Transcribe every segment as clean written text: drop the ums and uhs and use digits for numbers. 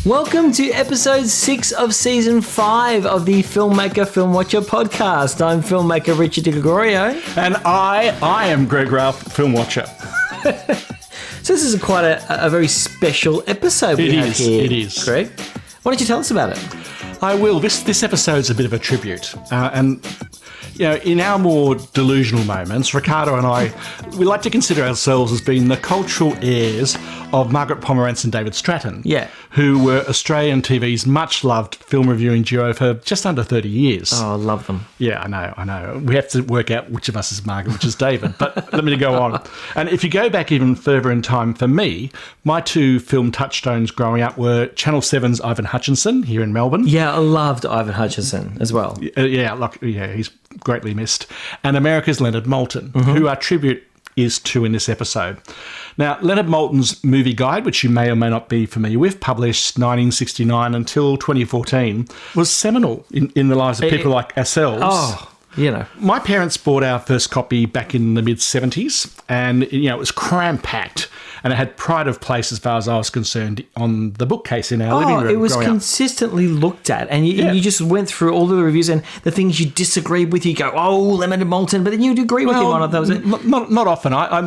Welcome to episode 6 of season 5 of the Filmmaker Film Watcher podcast. I'm filmmaker Richard Di Gregorio. And I am Greg Ralph, Film Watcher. So this is quite a very special episode we have here. It is. Greg, why don't you tell us about it? I will. This episode's a bit of a tribute. And, you know, in our more delusional moments, Ricardo and I, we like to consider ourselves as being the cultural heirs of Margaret Pomerantz and David Stratton, who were Australian TV's much-loved film reviewing duo for just under 30 years. Oh, I love them. Yeah, I know. We have to work out which of us is Margaret, which is David, but let me go on. And if you go back even further in time for me, my two film touchstones growing up were Channel 7's Ivan Hutchinson here in Melbourne. Yeah, I loved Ivan Hutchinson as well. He's greatly missed. And America's Leonard Maltin, who our tribute is to in this episode. Now, Leonard Maltin's movie guide, which you may or may not be familiar with, published 1969 until 2014, was seminal in the lives of people like ourselves. Oh, you know. My parents bought our first copy back in the mid-70s, and it was cram-packed, and it had pride of place as far as I was concerned on the bookcase in our living room. It was consistently looked at, and you just went through all the reviews and the things you disagreed with. You go, "Oh, Leonard Maltin," but then you'd agree with him on it. That was it. Not often. I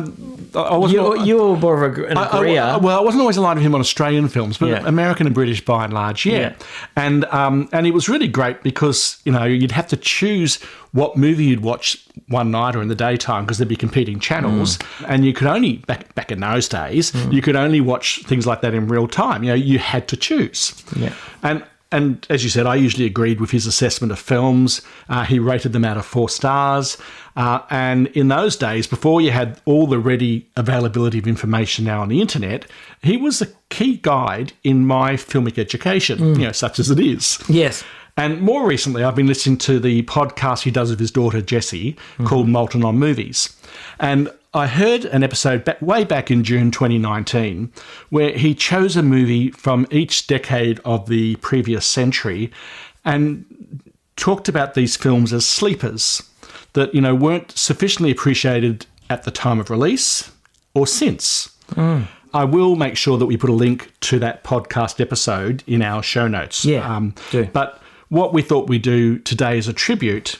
wasn't. You were more of an agreeer. I wasn't always aligned with him on Australian films, but American and British by and large, And it was really great because you'd have to choose what movie you'd watch one night or in the daytime because there'd be competing channels, and you could only back in those days you could only watch things like that in real time. You had to choose. Yeah. And as you said, I usually agreed with his assessment of films. He rated them out of 4 stars. And in those days, before you had all the ready availability of information now on the internet, he was a key guide in my filmic education, such as it is. Yes. And more recently, I've been listening to the podcast he does with his daughter, Jessie, called Maltin on Movies. And I heard an episode way back in June 2019 where he chose a movie from each decade of the previous century and talked about these films as sleepers that, weren't sufficiently appreciated at the time of release or since. I will make sure that we put a link to that podcast episode in our show notes. Yeah, do. But what we thought we'd do today as a tribute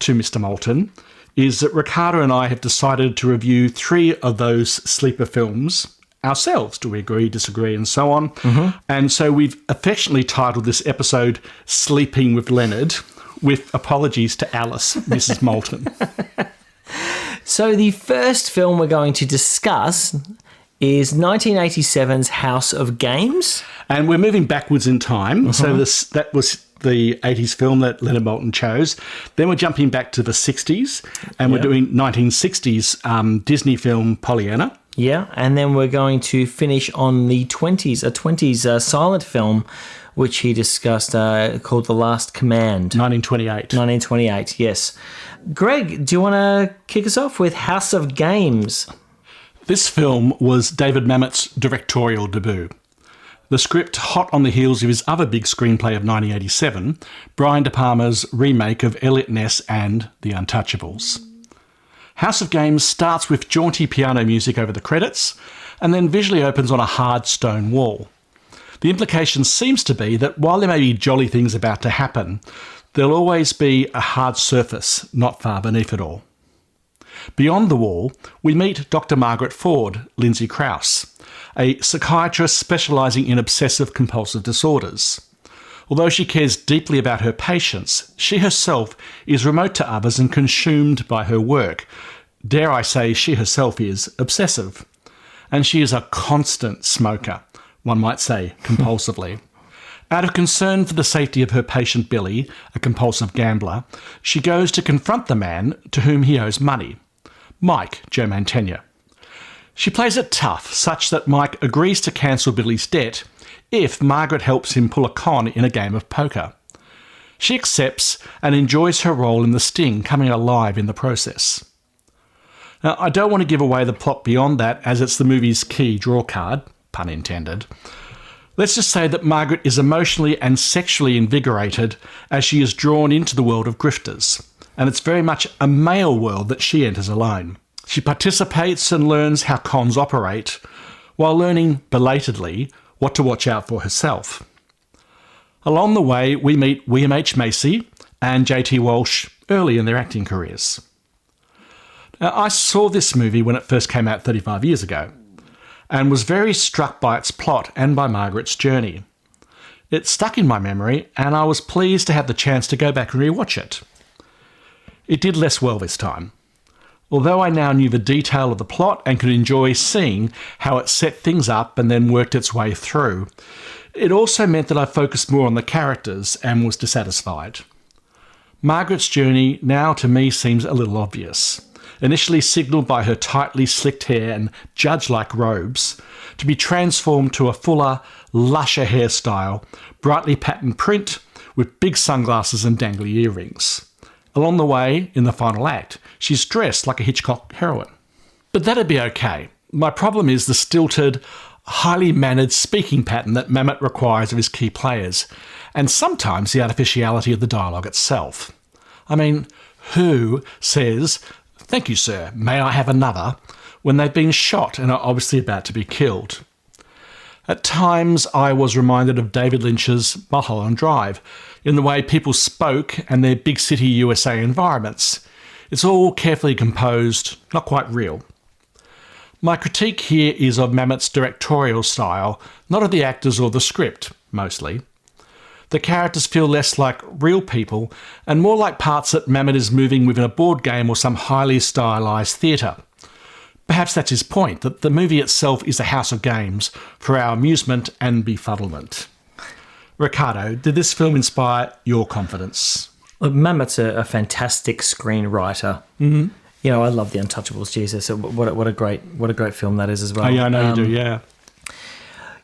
to Mr. Maltin is that Ricardo and I have decided to review 3 of those sleeper films ourselves. Do we agree, disagree, and so on? And so we've affectionately titled this episode Sleeping with Leonard, with apologies to Alice, Mrs. Maltin. So the first film we're going to discuss is 1987's House of Games. And we're moving backwards in time. So that was the 80s film that Leonard Maltin chose. Then we're jumping back to the 60s, and we're doing 1960s Disney film Pollyanna. Yeah, and then we're going to finish on the 20s, a 20s silent film, which he discussed called The Last Command. 1928, yes. Greg, do you want to kick us off with House of Games? This film was David Mamet's directorial debut. The script hot on the heels of his other big screenplay of 1987, Brian De Palma's remake of Eliot Ness and The Untouchables. House of Games starts with jaunty piano music over the credits and then visually opens on a hard stone wall. The implication seems to be that while there may be jolly things about to happen, there'll always be a hard surface not far beneath it all. Beyond the wall, we meet Dr. Margaret Ford, Lindsay Krause, a psychiatrist specialising in obsessive-compulsive disorders. Although she cares deeply about her patients, she herself is remote to others and consumed by her work. Dare I say she herself is obsessive. And she is a constant smoker, one might say compulsively. Out of concern for the safety of her patient Billy, a compulsive gambler, she goes to confront the man to whom he owes money, Mike, Joe Mantegna. She plays it tough, such that Mike agrees to cancel Billy's debt if Margaret helps him pull a con in a game of poker. She accepts and enjoys her role in the sting, coming alive in the process. Now, I don't want to give away the plot beyond that, as it's the movie's key draw card, pun intended. Let's just say that Margaret is emotionally and sexually invigorated as she is drawn into the world of grifters, and it's very much a male world that she enters alone. She participates and learns how cons operate, while learning, belatedly, what to watch out for herself. Along the way, we meet William H. Macy and J.T. Walsh early in their acting careers. Now, I saw this movie when it first came out 35 years ago and was very struck by its plot and by Margaret's journey. It stuck in my memory, and I was pleased to have the chance to go back and rewatch it. It did less well this time. Although I now knew the detail of the plot and could enjoy seeing how it set things up and then worked its way through, it also meant that I focused more on the characters and was dissatisfied. Margaret's journey now to me seems a little obvious. Initially signalled by her tightly slicked hair and judge-like robes, to be transformed to a fuller, lusher hairstyle, brightly patterned print, with big sunglasses and dangly earrings. Along the way, in the final act, she's dressed like a Hitchcock heroine. But that'd be okay. My problem is the stilted, highly mannered speaking pattern that Mamet requires of his key players, and sometimes the artificiality of the dialogue itself. I mean, who says, "Thank you, sir, may I have another?" when they've been shot and are obviously about to be killed? At times, I was reminded of David Lynch's Mulholland Drive, in the way people spoke and their big city USA environments. It's all carefully composed, not quite real. My critique here is of Mamet's directorial style, not of the actors or the script, mostly. The characters feel less like real people and more like parts that Mamet is moving within a board game or some highly stylised theatre. Perhaps that's his point, that the movie itself is a house of games for our amusement and befuddlement. Ricardo, did this film inspire your confidence? Look, Mamet's a fantastic screenwriter. Mm-hmm. You know, I love The Untouchables. Jesus, what a great film that is as well. Oh, yeah, I know you do. Yeah.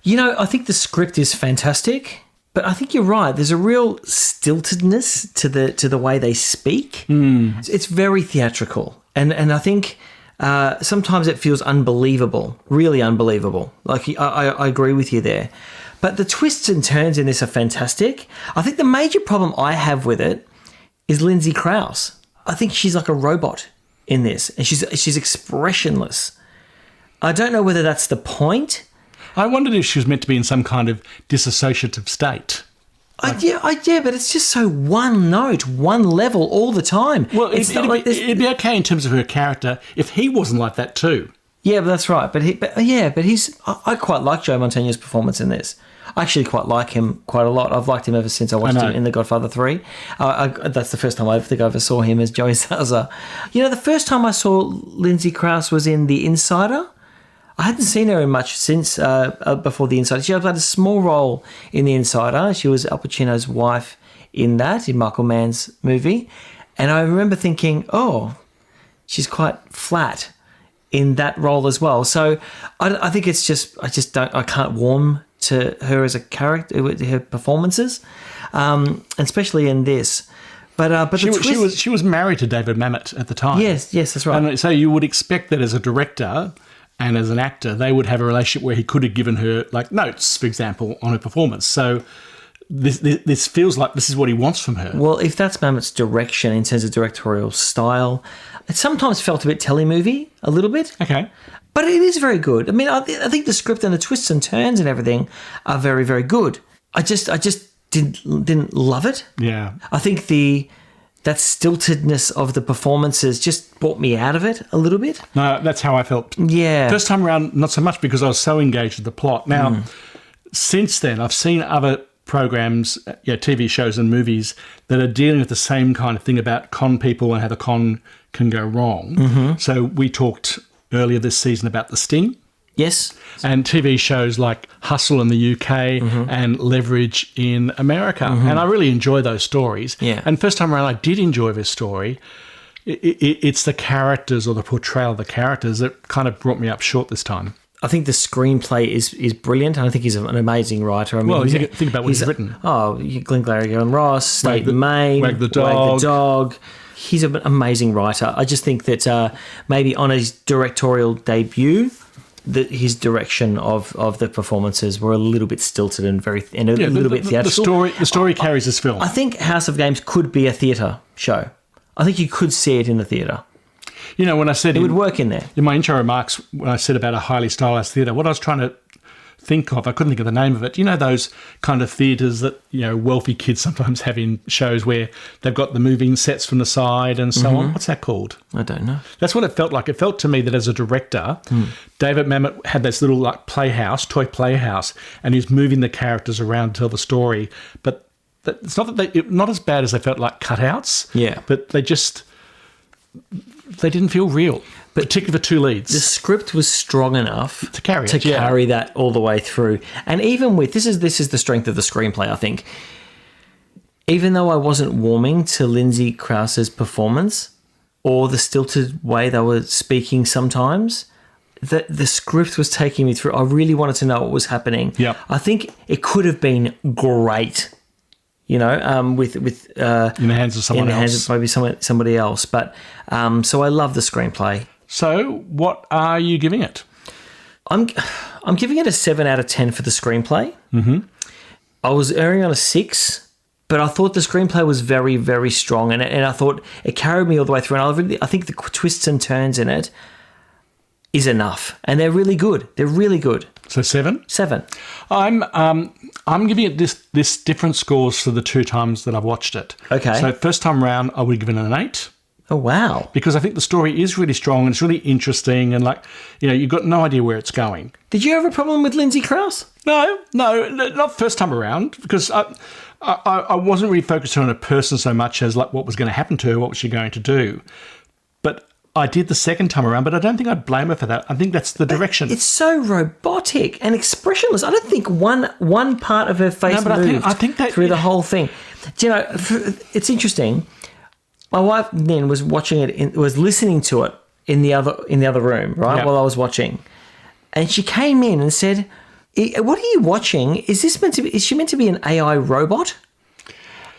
You know, I think the script is fantastic, but I think you're right. There's a real stiltedness to the way they speak. Mm. It's very theatrical, and I think sometimes it feels unbelievable, really unbelievable. Like I agree with you there. But the twists and turns in this are fantastic. I think the major problem I have with it is Lindsay Krause. I think she's like a robot in this, and she's expressionless. I don't know whether that's the point. I wondered if she was meant to be in some kind of dissociative state. Yeah, but it's just so one note, one level all the time. Well, it'd be okay in terms of her character if he wasn't like that too. Yeah, but that's right. But he's. I quite like Joe Mantegna's performance in this. I actually quite like him quite a lot. I've liked him ever since I watched him in The Godfather 3. That's the first time I think I ever saw him as Joey Salazar. You know, the first time I saw Lindsay Krause was in The Insider. I hadn't seen her in much since before The Insider. She played a small role in The Insider. She was Al Pacino's wife in Michael Mann's movie. And I remember thinking, oh, she's quite flat in that role as well. So I think it's just, I can't warm to her as a character, her performances, and especially in this. But she was married to David Mamet at the time. Yes, that's right. And so you would expect that as a director and as an actor, they would have a relationship where he could have given her like notes, for example, on her performance. So this feels like this is what he wants from her. Well, if that's Mamet's direction in terms of directorial style, it sometimes felt a bit telemovie, a little bit. Okay. But it is very good. I mean, I think the script and the twists and turns and everything are very, very good. I just didn't love it. Yeah. I think that stiltedness of the performances just brought me out of it a little bit. No, that's how I felt. Yeah. First time around, not so much because I was so engaged with the plot. Now, since then, I've seen other programs, TV shows and movies that are dealing with the same kind of thing about con people and how the con can go wrong. Mm-hmm. So we talked earlier this season about The Sting. Yes. And TV shows like Hustle in the UK and Leverage in America. Mm-hmm. And I really enjoy those stories. Yeah. And first time around, I did enjoy this story. It's the characters or the portrayal of the characters that kind of brought me up short this time. I think the screenplay is brilliant. I think he's an amazing writer. I mean, think about what he's written. Glengarry and Ross, State and Maine, Wag the Dog. He's an amazing writer. I just think that maybe on his directorial debut, his direction of the performances were a little bit stilted and a little bit theatrical. The story carries this film. I think House of Games could be a theatre show. I think you could see it in the theatre. You know, when I said it would work in there. In my intro remarks, when I said about a highly stylised theatre, what I was trying to think of. I couldn't think of the name of it. You know those kind of theatres that, wealthy kids sometimes have in shows where they've got the moving sets from the side and so on? What's that called? I don't know. That's what it felt like. It felt to me that as a director, David Mamet had this little toy playhouse, and he was moving the characters around to tell the story. But it's not that not as bad as they felt like cutouts. Yeah. But they didn't feel real. But particularly for two leads. The script was strong enough to carry that all the way through. And even with this is the strength of the screenplay, I think. Even though I wasn't warming to Lindsay Krause's performance or the stilted way they were speaking sometimes, the script was taking me through. I really wanted to know what was happening. Yep. I think it could have been great, with in the hands of someone else. In the hands of maybe somebody else. But so I love the screenplay. So what are you giving it? I'm giving it a 7 out of 10 for the screenplay. Mm-hmm. I was erring on a 6, but I thought the screenplay was very, very strong, and I thought it carried me all the way through. And I think the twists and turns in it is enough, and they're really good. They're really good. So 7? 7. I'm giving it this different scores for the 2 times that I've watched it. Okay. So first time round, I would give it an 8. Oh, wow. Because I think the story is really strong and it's really interesting and, you've got no idea where it's going. Did you have a problem with Lindsay Krause? No, not first time around, because I wasn't really focused on a person so much as, what was going to happen to her, what was she going to do. But I did the second time around, but I don't think I'd blame her for that. I think that's the direction. It's so robotic and expressionless. I don't think one part of her face moved I think that, through the whole thing. Do you know, it's interesting. My wife then was watching it, was listening to it in the other room, right, yep. while I was watching, and she came in and said, "What are you watching? Is she meant to be an AI robot?"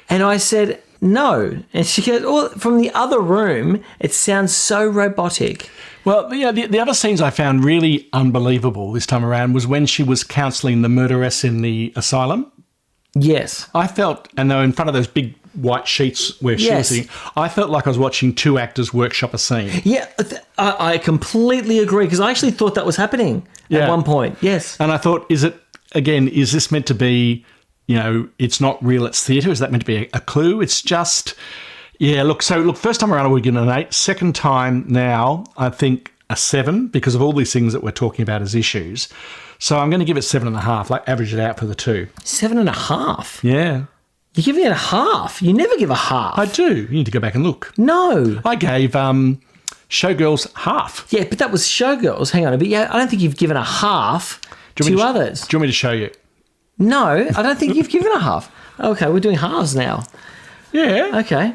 And I said, "No," and she goes, "Oh, from the other room, it sounds so robotic." Well, the other scenes I found really unbelievable this time around was when she was counselling the murderess in the asylum. Yes, I felt, and they were in front of those big white sheets where she was sitting, I felt like I was watching 2 actors workshop a scene. Yeah, I completely agree, because I actually thought that was happening at one point. Yes. And I thought, is this meant to be, it's not real, it's theatre? Is that meant to be a clue? It's just, first time around I would give it an 8. Second time now, I think a 7, because of all these things that we're talking about as issues. So I'm going to give it 7.5, average it out for the 2. 7.5? Yeah. You're giving it a half. You never give a half. I do. You need to go back and look. No. I gave Showgirls half. Yeah, but that was Showgirls. Hang on a bit. I don't think you've given a half to others. Do you want me to show you? No, I don't think you've given a half. Okay, we're doing halves now. Yeah. Okay.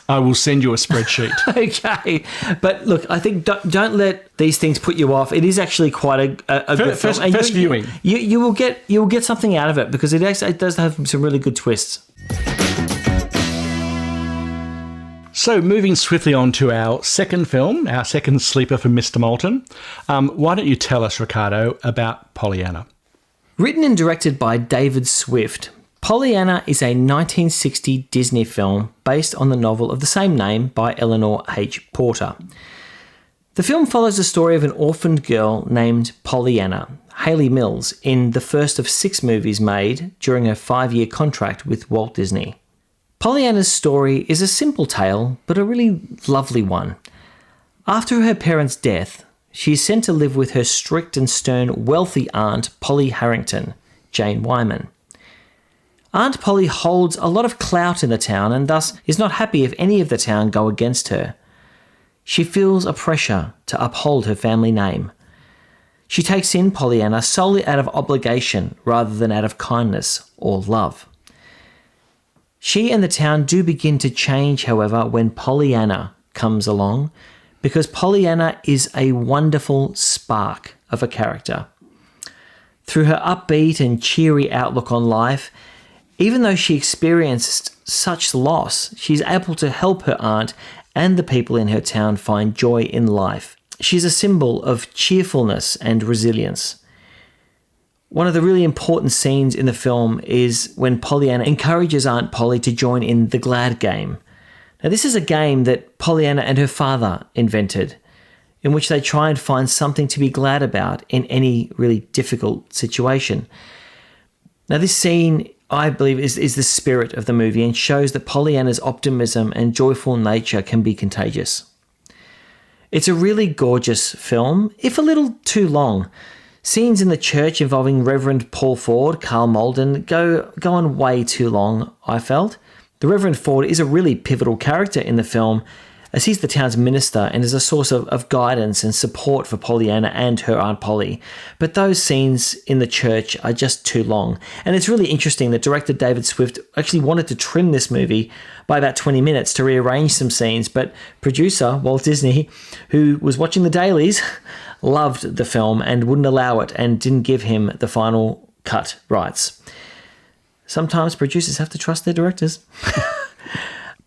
I will send you a spreadsheet. Okay. But look, I think don't let these things put you off. It is actually quite a good film. First viewing. You will get something out of it, because it does have some really good twists. So moving swiftly on to our second film, our second sleeper for Mr. Maltin. Why don't you tell us, Ricardo, about Pollyanna? Written and directed by David Swift, Pollyanna is a 1960 Disney film based on the novel of the same name by Eleanor H. Porter. The film follows the story of an orphaned girl named Pollyanna, Hayley Mills, in the first of 6 movies made during her 5-year contract with Walt Disney. Pollyanna's story is a simple tale, but a really lovely one. After her parents' death, she is sent to live with her strict and stern wealthy aunt, Polly Harrington, Jane Wyman. Aunt Polly holds a lot of clout in the town and thus is not happy if any of the town go against her. She feels a pressure to uphold her family name. She takes in Pollyanna solely out of obligation rather than out of kindness or love. She and the town do begin to change, however, when Pollyanna comes along, because Pollyanna is a wonderful spark of a character. Through her upbeat and cheery outlook on life, even though she experienced such loss, she's able to help her aunt and the people in her town find joy in life. She's a symbol of cheerfulness and resilience. One of the really important scenes in the film is when Pollyanna encourages Aunt Polly to join in the Glad game. Now, this is a game that Pollyanna and her father invented. in which they try and find something to be glad about in any really difficult situation. Now, this scene, I believe, is the spirit of the movie and shows that Pollyanna's optimism and joyful nature can be contagious. It's a really gorgeous film, if a little too long. Scenes in the church involving Reverend Paul Ford, Carl Malden, go on way too long, I felt. The Reverend Ford is a really pivotal character in the film, as he's the town's minister and is a source of guidance and support for Pollyanna and her Aunt Polly. But those scenes in the church are just too long. And it's really interesting that director David Swift actually wanted to trim this movie by about 20 minutes to rearrange some scenes, but producer Walt Disney, who was watching the dailies, loved the film and wouldn't allow it and didn't give him the final cut rights. Sometimes producers have to trust their directors.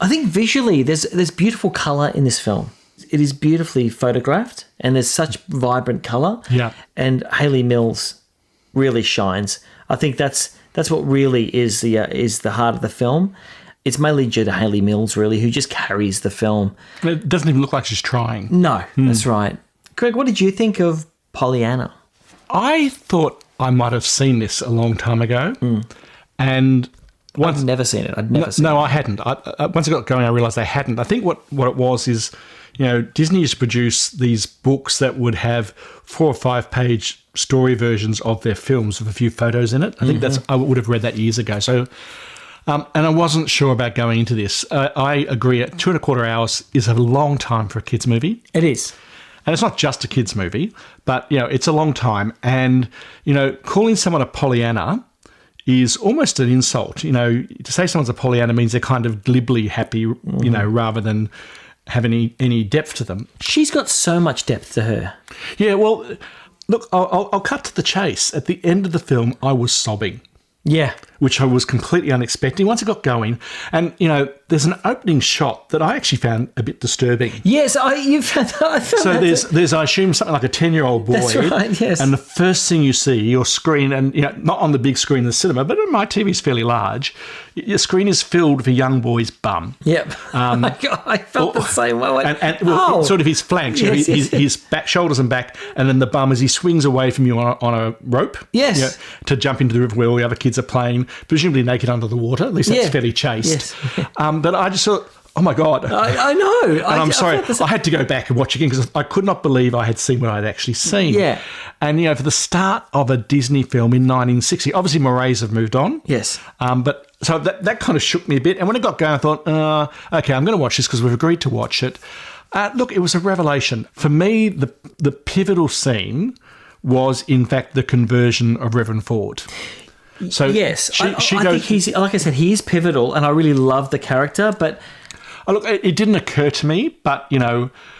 I think visually there's beautiful colour in this film. It is beautifully photographed and there's such vibrant colour. Yeah. And Hayley Mills really shines. I think that's what really is the heart of the film. It's mainly due to Hayley Mills, really, who just carries the film. It doesn't even look like she's trying. No, that's right. Greg, what did you think of Pollyanna? I thought I might have seen this a long time ago. And I've never seen it. I'd never seen it. No, I hadn't. Once I got going, I realised I hadn't. I think what it was is, Disney used to produce these books that would have 4 or 5 page story versions of their films with a few photos in it. I think I would have read that years ago. So, and I wasn't sure about going into this. I agree. 2.25 hours is a long time for a kids' movie. It is. And it's not just a kids' movie, but, it's a long time. And, calling someone a Pollyanna is almost an insult. To say someone's a Pollyanna means they're kind of glibly happy, rather than have any depth to them. She's got so much depth to her. Yeah, well, look, I'll cut to the chase. At the end of the film, I was sobbing. Yeah. Which I was completely unexpecting. Once it got going, and, there's an opening shot that I actually found a bit disturbing. Yes, I found so there's I assume something like a 10-year-old boy. That's right, yes. And the first thing you see, your screen, and not on the big screen in the cinema, but my TV's fairly large. Your screen is filled with a young boy's bum. Yep. I felt the same way. And sort of his flanks, yes, his back, shoulders and back, and then the bum as he swings away from you on a rope. Yes. To jump into the river where all the other kids are playing, presumably naked under the water. At least that's fairly chaste. Yes. But I just thought, oh my God. I know. And I'm sorry, I had to go back and watch again because I could not believe I had seen what I'd actually seen. Yeah. And, for the start of a Disney film in 1960, obviously Morets have moved on. Yes. But so that kind of shook me a bit. And when it got going, I thought, okay, I'm going to watch this because we've agreed to watch it. Look, it was a revelation. For me, the pivotal scene was, in fact, the conversion of Reverend Ford. So yes, I think he's, like I said, he is pivotal, and I really love the character. But look, it didn't occur to me, but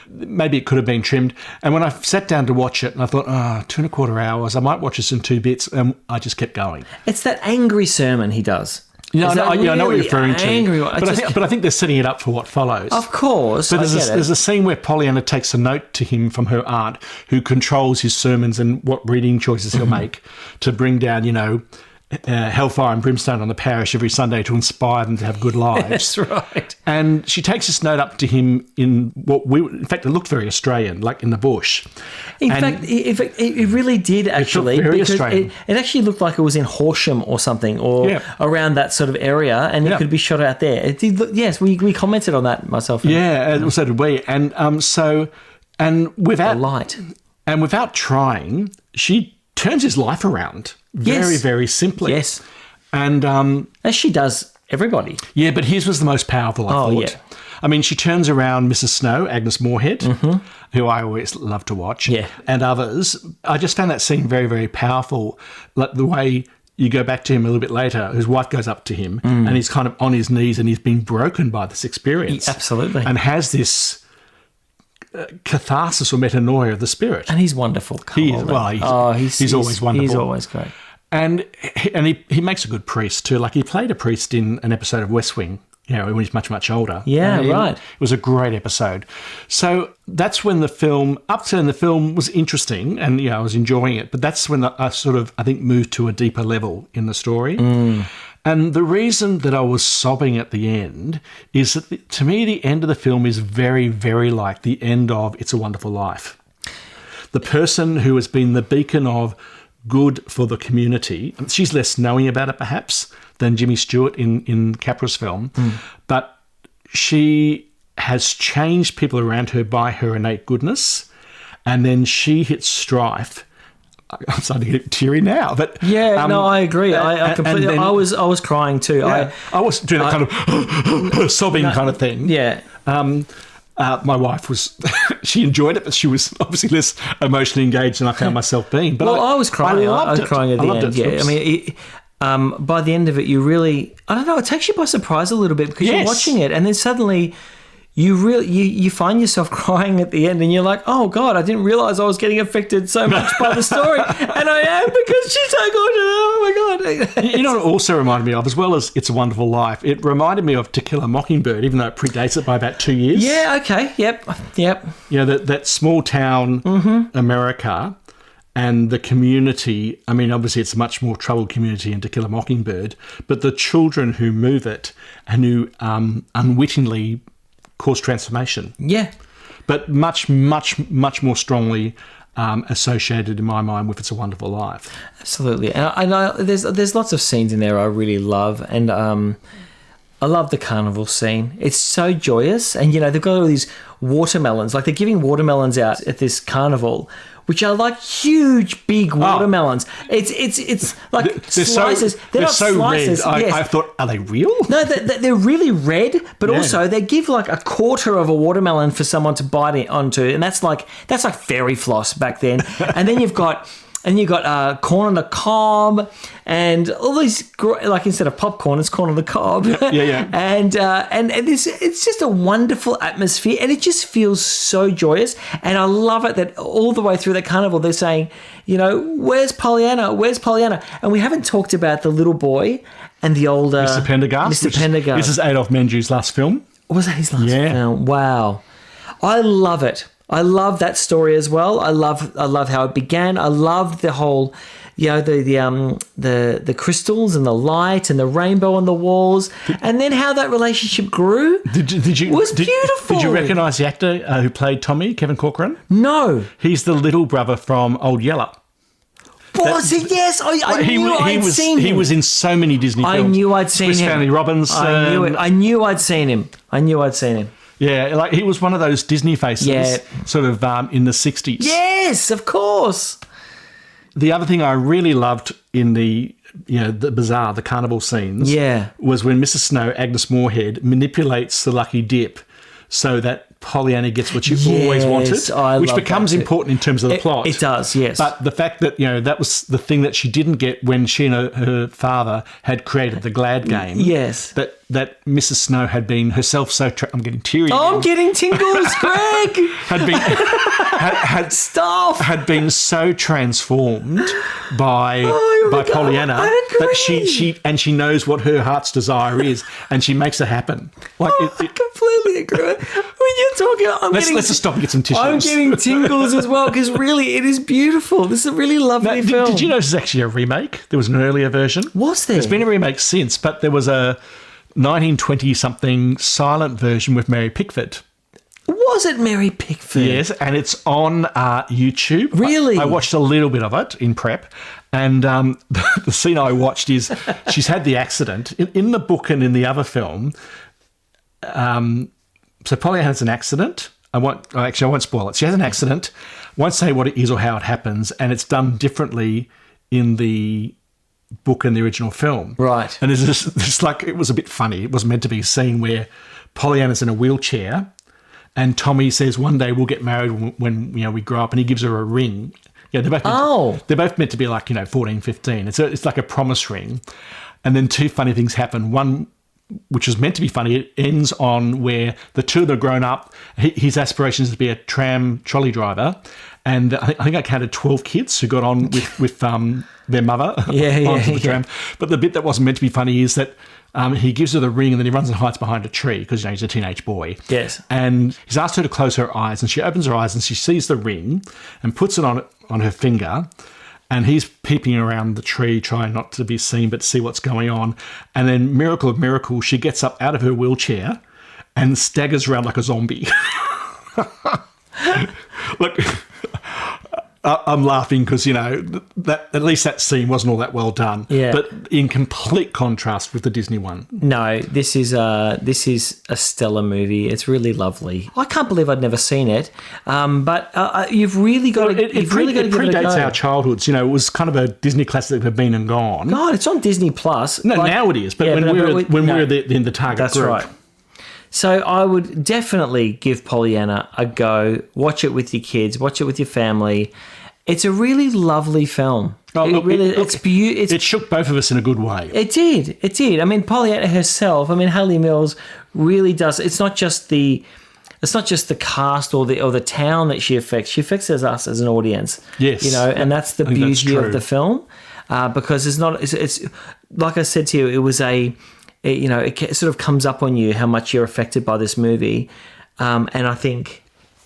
maybe it could have been trimmed. And when I sat down to watch it, and I thought, 2.25 hours, I might watch this in 2 bits, and I just kept going. It's that angry sermon he does. I know what you're referring angry to. But I think they're setting it up for what follows. Of course. But there's a scene where Pollyanna takes a note to him from her aunt, who controls his sermons and what reading choices he'll make to bring down, hellfire and brimstone on the parish every Sunday to inspire them to have good lives. That's right. And she takes this note up to him in in fact, it looked very Australian, like in the bush. In fact, it really did actually. Very because Australian. It actually looked like it was in Horsham or something, or around that sort of area, and it could be shot out there. It did look, yes, we commented on that, myself. And so did we. And without light, and without trying, she turns his life around. Very, very simply. Yes. And as she does everybody. Yeah, but his was the most powerful, I thought. Yeah. I mean, she turns around Mrs Snow, Agnes Moorehead, who I always love to watch, and others. I just found that scene very, very powerful. Like the way you go back to him a little bit later, his wife goes up to him and he's kind of on his knees and he's been broken by this experience. Absolutely. And has this catharsis or metanoia of the spirit. And he's wonderful. He's always wonderful. He's always great. And he makes a good priest too. Like he played a priest in an episode of West Wing, when he's much, much older. Yeah, right. It was a great episode. So that's when the film was interesting and, I was enjoying it. But that's when I think, moved to a deeper level in the story. And the reason that I was sobbing at the end is that, to me, the end of the film is very, very like the end of It's a Wonderful Life. the person who has been the beacon of good for the community. She's less knowing about it, perhaps, than Jimmy Stewart in Capra's film. But she has changed people around her by her innate goodness. And then she hits strife. I'm starting to get teary now, but I agree. I completely. then, I was crying too. Yeah, I was doing that kind of sobbing kind of thing. Yeah. My wife was, she enjoyed it, but she was obviously less emotionally engaged than I found myself being. But I was crying. I was crying at the end. It. Yeah, Oops. I mean, by the end of it, you really, I don't know, it takes you by surprise a little bit because you're watching it, and then suddenly you find yourself crying at the end, and you're like, oh God, I didn't realise I was getting affected so much by the story, and I am, because she's so good. Oh my God. You know what it also reminded me of, as well as It's a Wonderful Life, it reminded me of To Kill a Mockingbird, even though it predates it by about 2 years. Yeah, okay, yep. You know, that small town America and the community. I mean, obviously it's a much more troubled community in To Kill a Mockingbird, but the children who move it and who unwittingly cause transformation. Yeah. But much, much, much more strongly associated in my mind with It's a Wonderful Life. Absolutely. And there's lots of scenes in there I really love. And I love the carnival scene. It's so joyous. And, you know, they've got all these watermelons. Like, they're giving watermelons out at this carnival, which are like huge, big watermelons. It's like slices. They're not so slices. red. Yes. I thought, are they real? No, they're really red, but also they give like a quarter of a watermelon for someone to bite it onto, and that's like fairy floss back then. And then you've got corn on the cob, and all these, like, instead of popcorn, it's corn on the cob. Yeah. and this, it's just a wonderful atmosphere, and it just feels so joyous. And I love it that all the way through the carnival they're saying, you know, where's Pollyanna? Where's Pollyanna? And we haven't talked about the little boy and the older Mr. Pendergast. Mr. Pendergast. This is Adolf Menju's last film. Was that his last film? Wow. I love it. I love that story as well. I love how it began. I loved the whole, you know, the crystals and the light and the rainbow on the walls, and then how that relationship grew. It was beautiful. Did you recognise the actor who played Tommy, Kevin Corcoran? No. He's the little brother from Old Yeller. Was he? Yes, I knew I'd seen him. He was in so many Disney films. I knew I'd seen him. Swiss Family Robinson. I knew I'd seen him. Yeah, like he was one of those Disney faces, sort of in the 60s. Yes, of course. The other thing I really loved in the bazaar, the carnival scenes, was when Mrs. Snow, Agnes Moorehead, manipulates the lucky dip so that Pollyanna gets what she always wanted, which becomes important in terms of the plot. It does, yes. But the fact that, you know, that was the thing that she didn't get when she and her father had created the Glad game. Yes. That Mrs. Snow had been herself so... I'm getting teary. Oh, I'm getting tingles, Greg! had been so transformed by Pollyanna that she knows what her heart's desire is, and she makes it happen. Like I completely agree. When you're talking, let's just stop and get some tissues. I'm getting tingles as well, because really, it is beautiful. This is a really lovely film. Did you know this is actually a remake? There was an earlier version. Was there? There's been a remake since, but there was a 1920-something silent version with Mary Pickford. Was it Mary Pickford? Yes, and it's on YouTube. Really? I watched a little bit of it in prep, and the scene I watched is she's had the accident. In the book and in the other film, so Pollyanna has an accident. I won't spoil it. She has an accident. I won't say what it is or how it happens, and it's done differently in the book and the original film. Right. And there's this like, it was a bit funny. It was meant to be a scene where Pollyanna's in a wheelchair, and Tommy says, one day we'll get married when we grow up, and he gives her a ring. Yeah, they're both meant to be like, 14, 15. It's like a promise ring. And then two funny things happen. One, which was meant to be funny, it ends on where the two of them are grown up. His aspirations to be a tram trolley driver. And I think I counted 12 kids who got on with their mother onto the tram. But the bit that wasn't meant to be funny is that he gives her the ring, and then he runs and hides behind a tree because he's a teenage boy. Yes. And he's asked her to close her eyes, and she opens her eyes and she sees the ring and puts it on her finger. And he's peeping around the tree, trying not to be seen, but to see what's going on. And then, miracle of miracles, she gets up out of her wheelchair and staggers around like a zombie. Look, I'm laughing because, that at least that scene wasn't all that well done. Yeah. But in complete contrast with the Disney one. No, this is a stellar movie. It's really lovely. I can't believe I'd never seen it. But you've really got to. It predates our childhoods. It was kind of a Disney classic that had been and gone. God, it's on Disney Plus. No, now it is. But when we were in the target that's group. That's right. So I would definitely give Pollyanna a go. Watch it with your kids. Watch it with your family. It's a really lovely film. It shook both of us in a good way. It did. I mean, Pollyanna herself. I mean, Hayley Mills really does. It's not just the cast or the town that she affects. She affects us as an audience. Yes, and that's the beauty of the film, because it's not. It's like I said to you. It was it sort of comes up on you how much you're affected by this movie, and I think,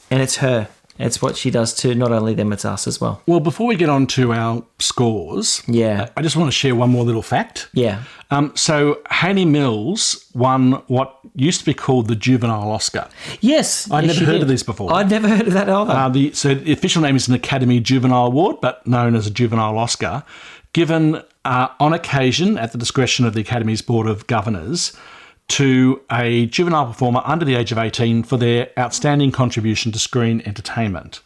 and it's her. It's what she does to not only them, it's us as well. Well, before we get on to our scores, I just want to share one more little fact. Yeah. So Hayley Mills won what used to be called the Juvenile Oscar. Yes. I'd never heard of this before. I'd never heard of that either. So the official name is an Academy Juvenile Award, but known as a Juvenile Oscar, given on occasion at the discretion of the Academy's Board of Governors to a juvenile performer under the age of 18 for their outstanding contribution to screen entertainment.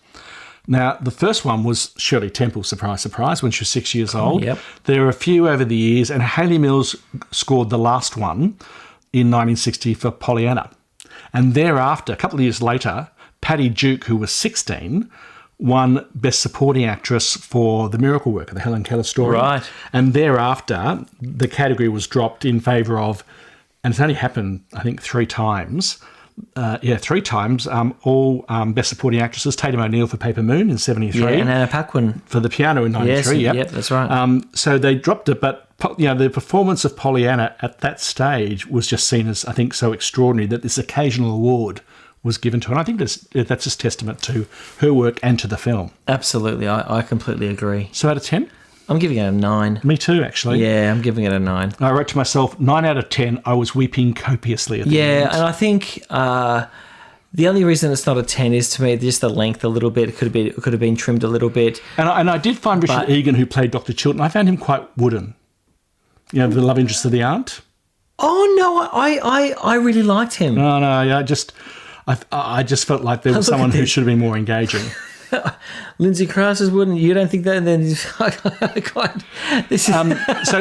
Now, the first one was Shirley Temple, surprise, surprise, when she was 6 years old. Yep. There are a few over the years, and Hayley Mills scored the last one in 1960 for Pollyanna. And thereafter, a couple of years later, Patty Duke, who was 16, won Best Supporting Actress for The Miracle Worker, the Helen Keller story. Right. And thereafter, the category was dropped in favour of, and it's only happened, I think, 3 times. 3 times. All Best Supporting Actresses. Tatum O'Neal for Paper Moon in 73. Yeah, and Anna Paquin for The Piano in 93. Yes, yep, that's right. So they dropped it, but the performance of Pollyanna at that stage was just seen as, I think, so extraordinary that this occasional award was given to her. And I think that's just testament to her work and to the film. Absolutely, I completely agree. So out of 10? I'm giving it a 9. Me too, actually. Yeah, I'm giving it a 9. I wrote to myself, 9 out of 10. I was weeping copiously at the end. Yeah, and I think the only reason it's not a 10 is, to me, just the length a little bit. It could have been trimmed a little bit. And I did find Richard Egan, who played Dr. Chilton, I found him quite wooden. The love interest of the aunt. Oh no, I really liked him. No, I just felt like there was someone who should have been more engaging. Lindsay Krauss wouldn't. You don't think that? Then so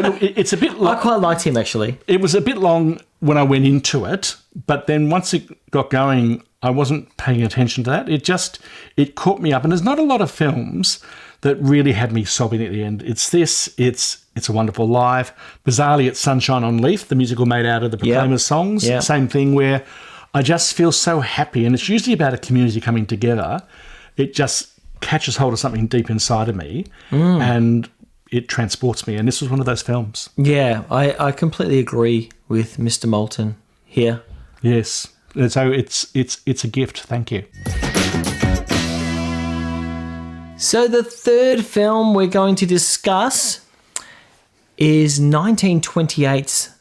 look, it's a bit. I quite liked him, actually. It was a bit long when I went into it, but then once it got going, I wasn't paying attention to that. It caught me up, and there's not a lot of films that really had me sobbing at the end. It's this. It's a Wonderful Life. Bizarrely, it's Sunshine on Leaf, the musical made out of the Proclaimers songs. Yep. Same thing, where I just feel so happy, and it's usually about a community coming together. It just catches hold of something deep inside of me, and it transports me. And this was one of those films. Yeah, I completely agree with Mr. Maltin here. Yes. So it's a gift. Thank you. So the third film we're going to discuss is 1928's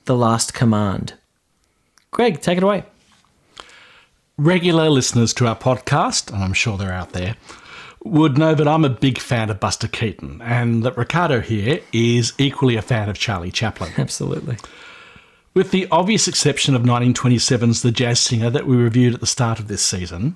The Last Command. Greg, take it away. Regular listeners to our podcast, and I'm sure they're out there, would know that I'm a big fan of Buster Keaton, and that Ricardo here is equally a fan of Charlie Chaplin. Absolutely. With the obvious exception of 1927's The Jazz Singer that we reviewed at the start of this season,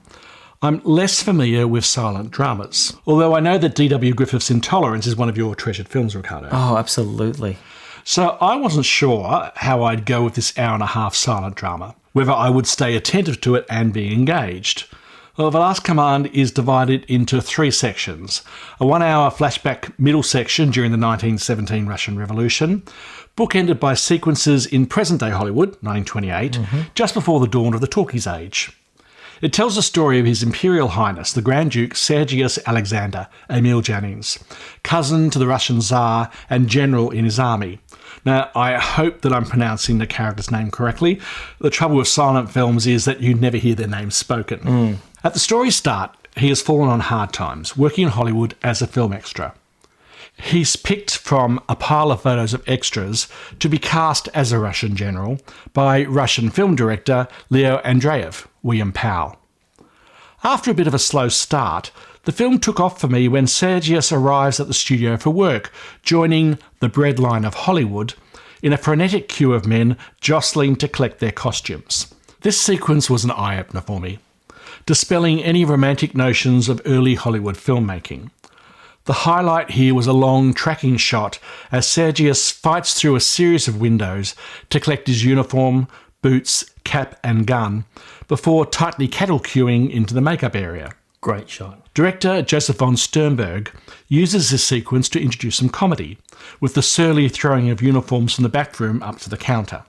I'm less familiar with silent dramas, although I know that D.W. Griffith's Intolerance is one of your treasured films, Ricardo. Oh, absolutely. So I wasn't sure how I'd go with this hour-and-a-half silent drama, whether I would stay attentive to it and be engaged. Well, The Last Command is divided into 3 sections. A 1-hour flashback middle section during the 1917 Russian Revolution, bookended by sequences in present-day Hollywood, 1928, just before the dawn of the talkies age. It tells the story of His Imperial Highness, the Grand Duke Sergius Alexander Emil Jannings, cousin to the Russian Tsar and general in his army. Now, I hope that I'm pronouncing the character's name correctly. The trouble with silent films is that you never hear their names spoken. At the story's start, he has fallen on hard times, working in Hollywood as a film extra. He's picked from a pile of photos of extras to be cast as a Russian general by Russian film director Leo Andreev, William Powell. After a bit of a slow start, the The film took off for me when Sergius arrives at the studio for work, joining the breadline of Hollywood in a frenetic queue of men jostling to collect their costumes. This sequence was an eye-opener for me, dispelling any romantic notions of early Hollywood filmmaking. The highlight here was a long tracking shot as Sergius fights through a series of windows to collect his uniform, boots, cap and gun before tightly cattle queuing into the makeup area. Great shot. Director Joseph von Sternberg uses this sequence to introduce some comedy, with the surly throwing of uniforms from the back room up to the counter.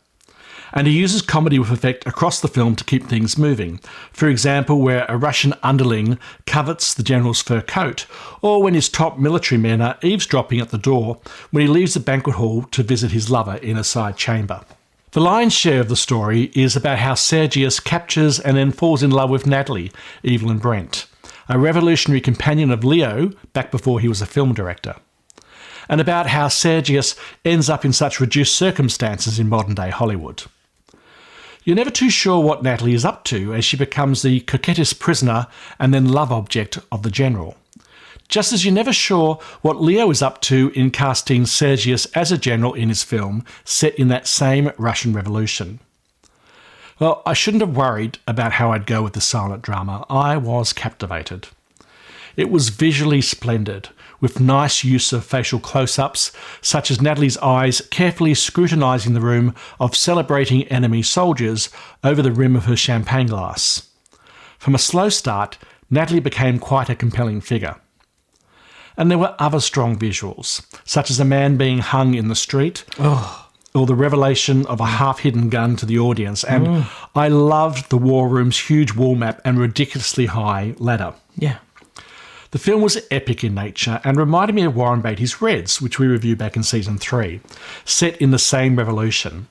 And he uses comedy with effect across the film to keep things moving. For example, where a Russian underling covets the general's fur coat, or when his top military men are eavesdropping at the door when he leaves the banquet hall to visit his lover in a side chamber. The lion's share of the story is about how Sergius captures and then falls in love with Natalie, Evelyn Brent, a revolutionary companion of Leo back before he was a film director, and about how Sergius ends up in such reduced circumstances in modern-day Hollywood. You're never too sure what Natalie is up to as she becomes the coquettish prisoner and then love object of the general, just as you're never sure what Leo is up to in casting Sergius as a general in his film set in that same Russian Revolution. Well, I shouldn't have worried about how I'd go with the silent drama. I was captivated. It was visually splendid, with nice use of facial close-ups, such as Natalie's eyes carefully scrutinising the room of celebrating enemy soldiers over the rim of her champagne glass. From a slow start, Natalie became quite a compelling figure. And there were other strong visuals, such as a man being hung in the street, or the revelation of a half-hidden gun to the audience. And I loved the war room's huge wall map and ridiculously high ladder. Yeah. The film was epic in nature and reminded me of Warren Beatty's Reds, which we reviewed back in season 3, set in the same revolution.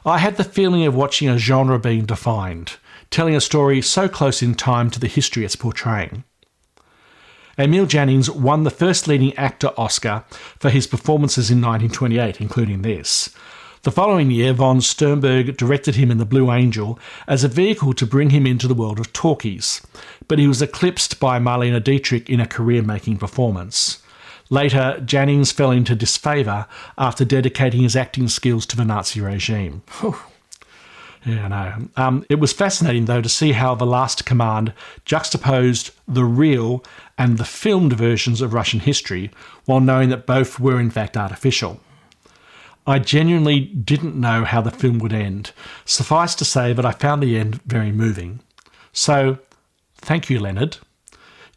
I had the feeling of watching a genre being defined, telling a story so close in time to the history it's portraying. Emil Jannings won the first leading actor Oscar for his performances in 1928, including this. The following year, von Sternberg directed him in The Blue Angel as a vehicle to bring him into the world of talkies, but he was eclipsed by Marlene Dietrich in a career-making performance. Later, Jannings fell into disfavour after dedicating his acting skills to the Nazi regime. Yeah, I know. It was fascinating, though, to see how The Last Command juxtaposed the real and the filmed versions of Russian history, while knowing that both were in fact artificial. I genuinely didn't know how the film would end. Suffice to say that I found the end very moving. So, thank you, Leonard.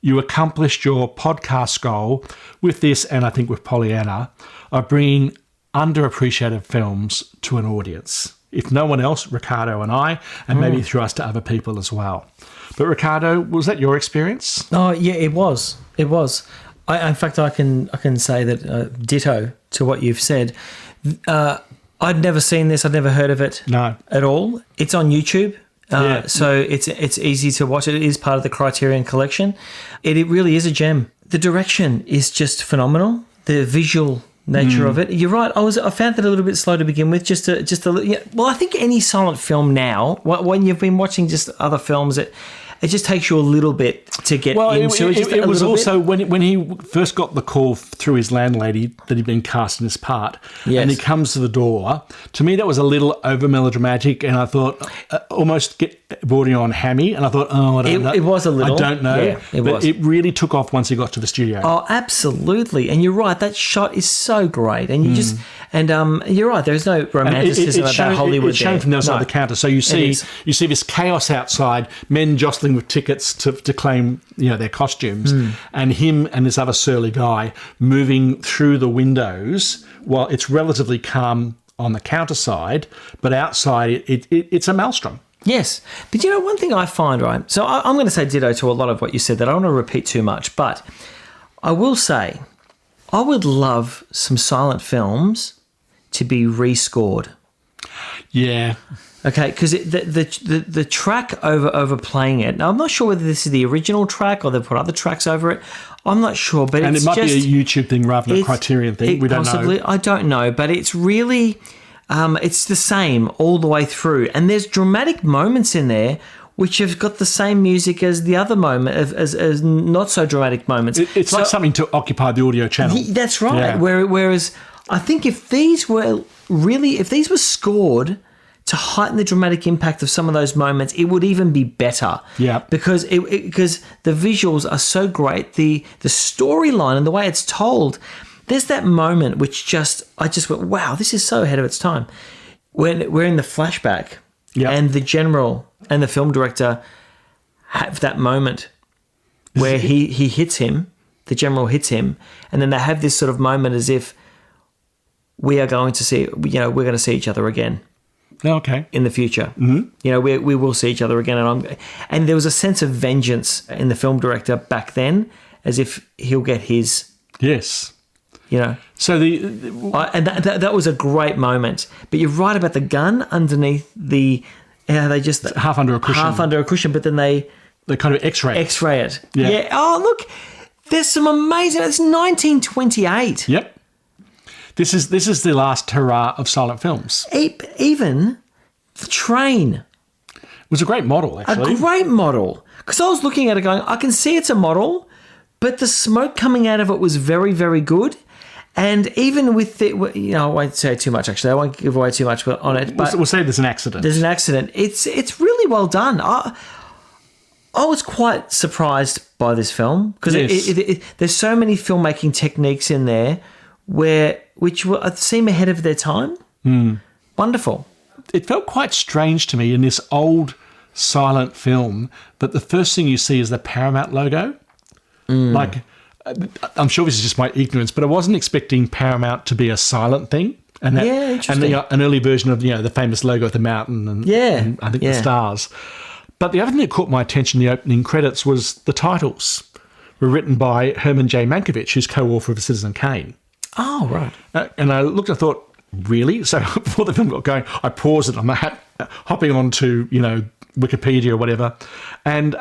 You accomplished your podcast goal with this, and I think with Pollyanna, of bringing underappreciated films to an audience. If no one else, Ricardo and I, and maybe through us to other people as well. But Ricardo, was that your experience? Oh, yeah, it was. It was. In fact, I can say that ditto to what you've said. I'd never seen this. I'd never heard of it at all. It's on YouTube. So it's easy to watch. It is part of the Criterion collection. It really is a gem. The direction is just phenomenal. The visual nature of it. You're right. I found that a little bit slow to begin with. Well, I think any silent film now, when you've been watching just other films, it just takes you a little bit to get into it. It was also when he first got the call through his landlady that he'd been cast in this part, and he comes to the door. To me, that was a little over melodramatic, and I thought almost bordering on hammy. And I thought, I don't know. It was a little. I don't know. Yeah, it really took off once he got to the studio. Oh, absolutely. And you're right. That shot is so great, and you're right. There's no romanticism about Hollywood. It's shown from the other side of the counter, so you see this chaos outside, men jostling with tickets to claim their costumes, and him and this other surly guy moving through the windows while it's relatively calm on the counter side, but outside it's a maelstrom. Yes. But one thing I find, right, so I'm going to say ditto to a lot of what you said that I don't want to repeat too much, but I will say I would love some silent films to be rescored. Yeah. Okay, because the track overplaying it. Now, I'm not sure whether this is the original track or they've put other tracks over it. I'm not sure, but it might be a YouTube thing rather than a Criterion thing. We don't know. I don't know, but it's really, it's the same all the way through. And there's dramatic moments in there which have got the same music as the other moment, as not so dramatic moments. It's like something to occupy the audio channel. That's right. Yeah. Whereas I think if these were scored to heighten the dramatic impact of some of those moments, it would even be better. Yeah. Because because the visuals are so great, the storyline and the way it's told. There's that moment which I just went, wow, this is so ahead of its time. When we're in the flashback, and the general and the film director have that moment where he hits him, the general hits him, and then they have this sort of moment as if we are going to see, we're going to see each other again. Okay. In the future. Mm-hmm. We will see each other again. And there was a sense of vengeance in the film director back then, as if he'll get his. Yes. So and that was a great moment. But you're right about the gun underneath the. They just half under a cushion. But then they kind of X-ray it. Yeah. Oh, look, there's some amazing. It's 1928. Yep. This is the last hurrah of silent films. Even the train. It was a great model, actually. A great model. Because I was looking at it going, I can see it's a model, but the smoke coming out of it was very, very good. And even with I won't say too much, actually. I won't give away too much on it. But we'll say there's an accident. There's an accident. It's really well done. I was quite surprised by this film because there's so many filmmaking techniques in there which seem ahead of their time. Wonderful. It felt quite strange to me in this old silent film that the first thing you see is the Paramount logo. Like, I'm sure this is just my ignorance, but I wasn't expecting Paramount to be a silent thing. And interesting. And an early version of the famous logo at the mountain and I think the stars. But the other thing that caught my attention in the opening credits was the titles were written by Herman J. Mankiewicz, who's co-author of Citizen Kane. Oh, right. And I looked and thought, really? So before the film got going, I paused it. I'm hopping onto, Wikipedia or whatever. And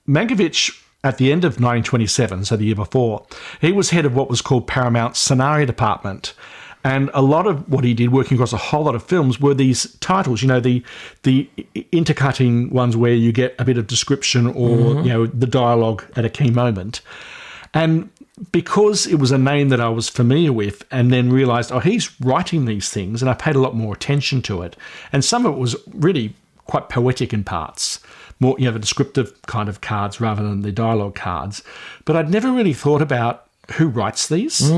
Mankiewicz, at the end of 1927, so the year before, he was head of what was called Paramount's Scenario Department. And a lot of what he did, working across a whole lot of films, were these titles, the intercutting ones where you get a bit of description or, the dialogue at a key moment. And because it was a name that I was familiar with and then realised, he's writing these things, and I paid a lot more attention to it. And some of it was really quite poetic in parts, more, the descriptive kind of cards rather than the dialogue cards. But I'd never really thought about who writes these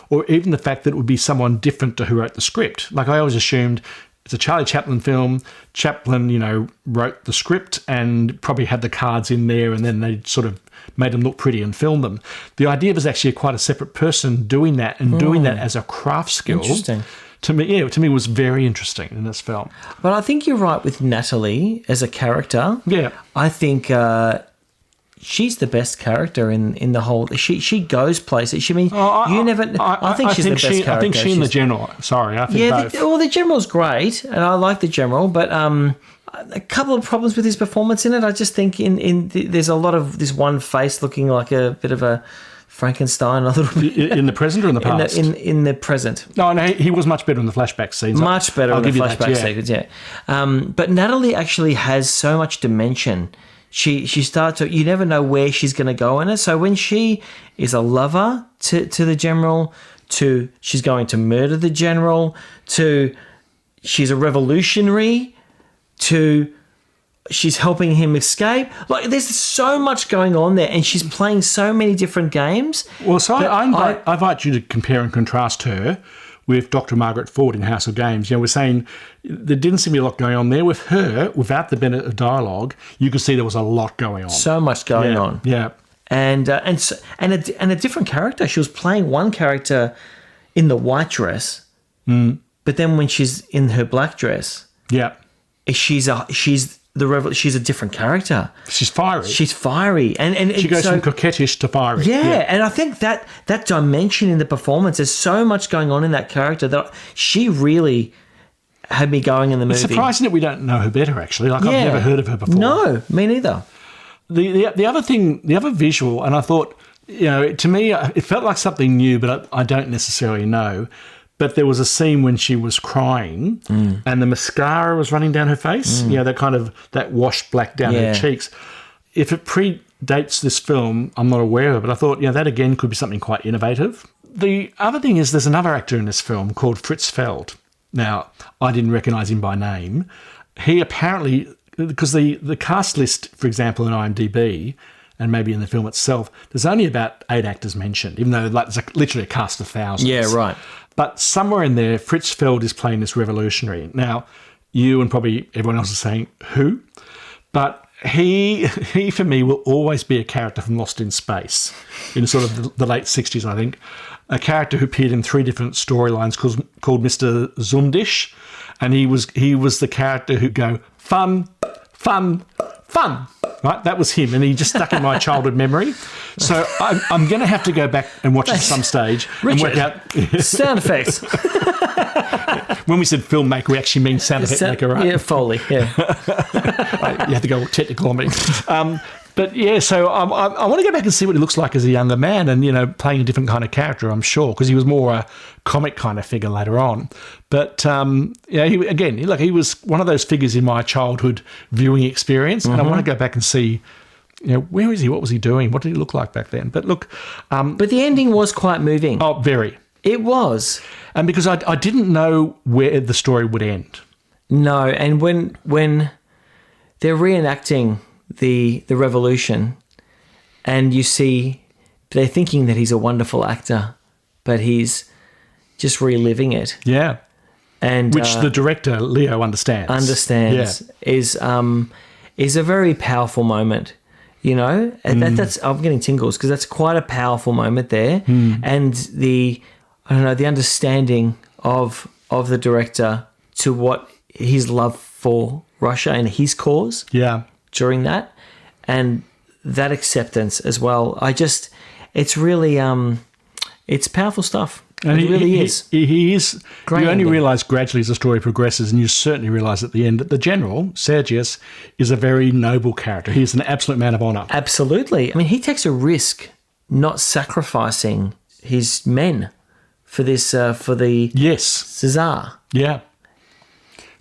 or even the fact that it would be someone different to who wrote the script. Like, I always assumed it's a Charlie Chaplin film. Chaplin, wrote the script and probably had the cards in there, and then they sort of made them look pretty and filmed them. The idea was actually quite a separate person doing that and doing that as a craft skill. Interesting. To me was very interesting in this film. But I think you're right with Natalie as a character. Yeah. I think she's the best character in the whole. She goes places. I think she's the best character. I think she and the general. Sorry, I think both. The general's great, and I like the general, but a couple of problems with his performance in it. I just think there's a lot of this one face looking like a bit of a Frankenstein, a little bit. In the present or in the past? In the present. No, he was much better in the flashback scenes. Much better in the flashback sequence, yeah. But Natalie actually has so much dimension. She starts to, you never know where she's going to go in it. So when she is a lover to the general, to she's going to murder the general, to she's a revolutionary, to she's helping him escape. Like, there's so much going on there, and she's playing so many different games. Well, so I invite you to compare and contrast her with Dr. Margaret Ford in House of Games. We're saying there didn't seem to be a lot going on there. With her, without the benefit of dialogue, you could see there was a lot going on. So much going on. Yeah. And a different character. She was playing one character in the white dress, but then when she's in her black dress, she's a different character. She's fiery. And she goes from coquettish to fiery. Yeah, and I think that dimension in the performance, there's so much going on in that character that she really had me going in the movie. It's surprising that we don't know her better, actually. I've never heard of her before. No, me neither. The other thing, the other visual, and I thought, to me, it felt like something new, but I don't necessarily know. But there was a scene when she was crying and the mascara was running down her face, that washed black down her cheeks. If it predates this film, I'm not aware of it, but I thought, that again could be something quite innovative. The other thing is there's another actor in this film called Fritz Feld. Now, I didn't recognise him by name. He apparently, because the cast list, for example, in IMDb, and maybe in the film itself, there's only about 8 actors mentioned, even though there's literally a cast of thousands. Yeah, right. But somewhere in there, Fritz Feld is playing this revolutionary. Now, you and probably everyone else is saying, who? But he for me, will always be a character from Lost in Space in sort of the late 60s, I think. A character who appeared in 3 different storylines called Mr. Zumdish. And he was the character who'd go, fun, fun, fun. Right, that was him, and he just stuck in my childhood memory. So I'm going to have to go back and watch it at some stage and work out sound effects. When we said filmmaker, we actually mean sound effect maker, right? Yeah, Foley. Yeah, you have to go technical on me. But yeah, so I want to go back and see what he looks like as a younger man, and playing a different kind of character, I'm sure, because he was more a comic kind of figure later on. But he was one of those figures in my childhood viewing experience, and I want to go back and see, where is he? What was he doing? What did he look like back then? But look, but the ending was quite moving. Oh, very. It was, and because I didn't know where the story would end. No, and when they're reenacting the revolution, and you see they're thinking that he's a wonderful actor, but he's just reliving it. Yeah, and which the director Leo understands. Is a very powerful moment. And that's I'm getting tingles because that's quite a powerful moment there, and the understanding of the director to what his love for Russia and his cause. Yeah. During that, and that acceptance as well. It's really, it's powerful stuff. And it really is. He is. Great you only ending. realise gradually as the story progresses, and you certainly realise at the end that the general, Sergius, is a very noble character. He is an absolute man of honour. Absolutely. I mean, he takes a risk not sacrificing his men for this, for the Caesar. Yeah.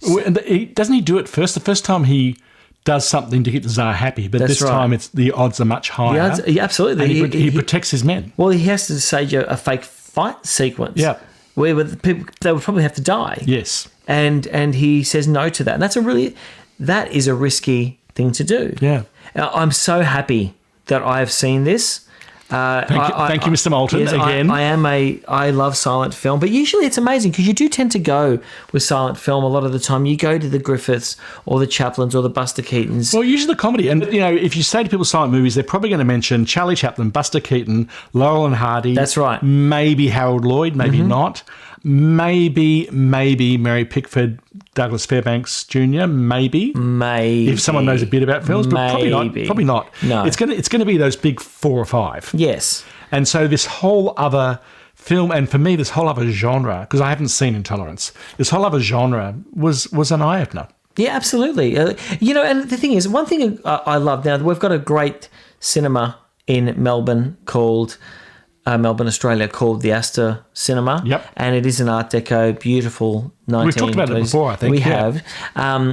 Doesn't he do it first? The first time he does something to keep the Tsar happy, but this time the odds are much higher. Absolutely. And he protects his men. Well, he has to stage a fake fight sequence. Yeah. Where the people, they would probably have to die. Yes. And he says no to that. And that is a risky thing to do. Yeah. I'm so happy that I have seen this. Thank you, Mr. Maltin, yes, again. I love silent film, but usually it's amazing because you do tend to go with silent film a lot of the time. You go to the Griffiths or the Chaplins or the Buster Keatons. Well, usually the comedy. And, if you say to people silent movies, they're probably going to mention Charlie Chaplin, Buster Keaton, Laurel and Hardy. That's right. Maybe Harold Lloyd, maybe not. Maybe Mary Pickford, Douglas Fairbanks Jr., maybe. If someone knows a bit about films, but probably not. No. It's going to be those big 4 or 5. Yes. And so this whole other film, and for me, this whole other genre, because I haven't seen Intolerance, this whole other genre was an eye-opener. Yeah, absolutely. And the thing is, one thing I love now, we've got a great cinema in Melbourne called... Melbourne, Australia, called the Astor Cinema. Yep. And it is an Art Deco, beautiful 1920s. We've talked about it before, I think. We have.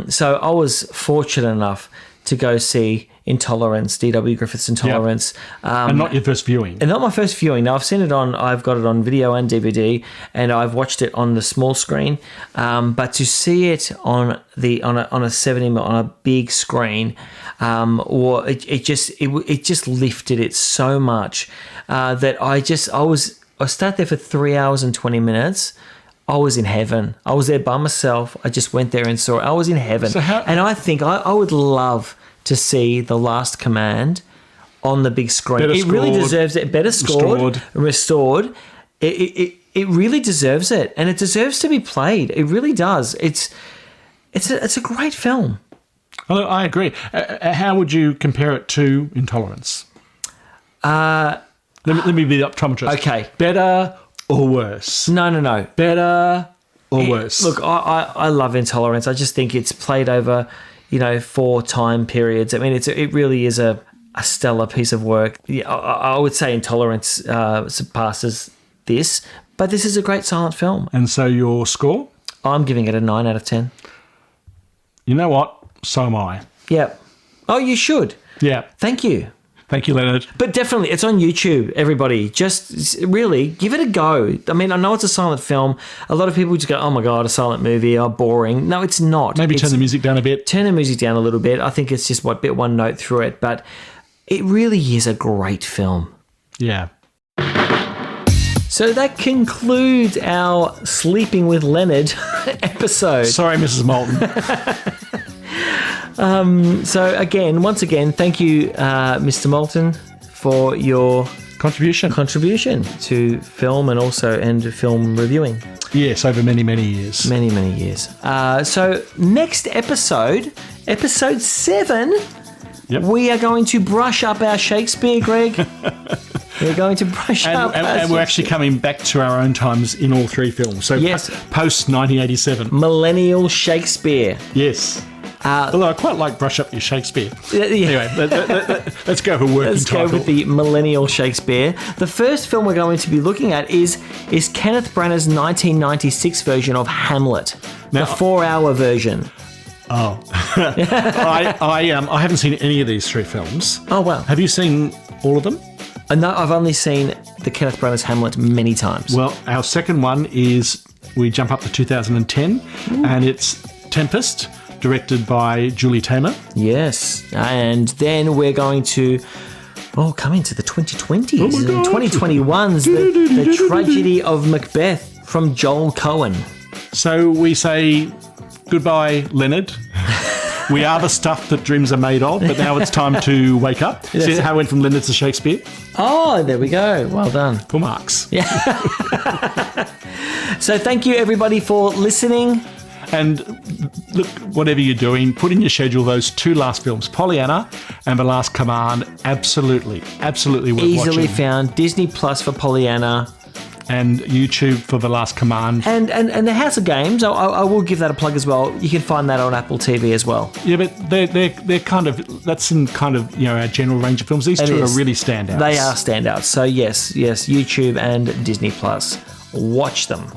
So I was fortunate enough to go see Intolerance, D.W. Griffith's Intolerance. Yep. And not your first viewing. And not my first viewing. Now, I've got it on video and DVD, and I've watched it on the small screen. But to see it on a 70 on a big screen, it just lifted it so much that I sat there for 3 hours and 20 minutes. I was in heaven. I was there by myself. I just went there and saw it. I was in heaven. And I think I would love to see The Last Command on the big screen. It really deserves it. Better scored, restored. It really deserves it, and it deserves to be played. It really does. It's a great film. Well, I agree. How would you compare it to Intolerance? Let me be the optometrist. Okay. Better or worse? No. Better or worse? Look, I love Intolerance. I just think it's played over, 4 time periods. I mean, it really is a stellar piece of work. Yeah, I would say Intolerance surpasses this, but this is a great silent film. And so your score? I'm giving it a 9 out of 10. You know what? So am I. Yeah. Oh, you should. Yeah. Thank you. Thank you, Leonard. But definitely, it's on YouTube, everybody. Just really give it a go. I mean, I know it's a silent film. A lot of people just go, oh my God, a silent movie, oh, boring. No, it's not. Maybe turn the music down a bit. Turn the music down a little bit. I think it's just one note through it. But it really is a great film. Yeah. So that concludes our Sleeping with Leonard episode. Sorry, Mrs Maltin. So again, once again, thank you, Mr. Maltin, for your Contribution. to film and film reviewing. Yes, over many, many years. Many years. So next episode 7, Yep. we are going to brush up our Shakespeare, Greg. We're going to brush up and we're actually coming back to our own times in all 3 films. So Yes. post 1987. Millennial Shakespeare. Yes. Although I quite like Brush Up Your Shakespeare. Yeah. Anyway, let's go for working Let's title. go with the Millennial Shakespeare. The first film we're going to be looking at is Kenneth Branagh's 1996 version of Hamlet, Now- the 4-hour version. Oh. I haven't seen any of these 3 films. Oh, wow. Have you seen all of them? No, I've only seen the Kenneth Branagh's Hamlet many times. Well, our second one is, we jump up to 2010, and it's Tempest, directed by Julie Taymor. Yes. And then we're going to come into the 2020s. Oh my God. 2021's the Tragedy of Macbeth from Joel Cohen. So we say goodbye, Leonard. We are the stuff that dreams are made of, but now it's time to wake up. See how it went from Leonard to Shakespeare? Oh, there we go. Well done. For marks. Yeah. So thank you, everybody, for listening. And look, whatever you're doing, put in your schedule those 2 last films, Pollyanna and The Last Command. Absolutely worth Easily watching. found. Disney Plus for Pollyanna. And YouTube for The Last Command. And the House of Games, I will give that a plug as well. You can find that on Apple TV as well. Yeah, but they're kind of, that's in kind of, our general range of films. These 2 are really standouts. They are standouts. So yes, YouTube and Disney Plus. Watch them.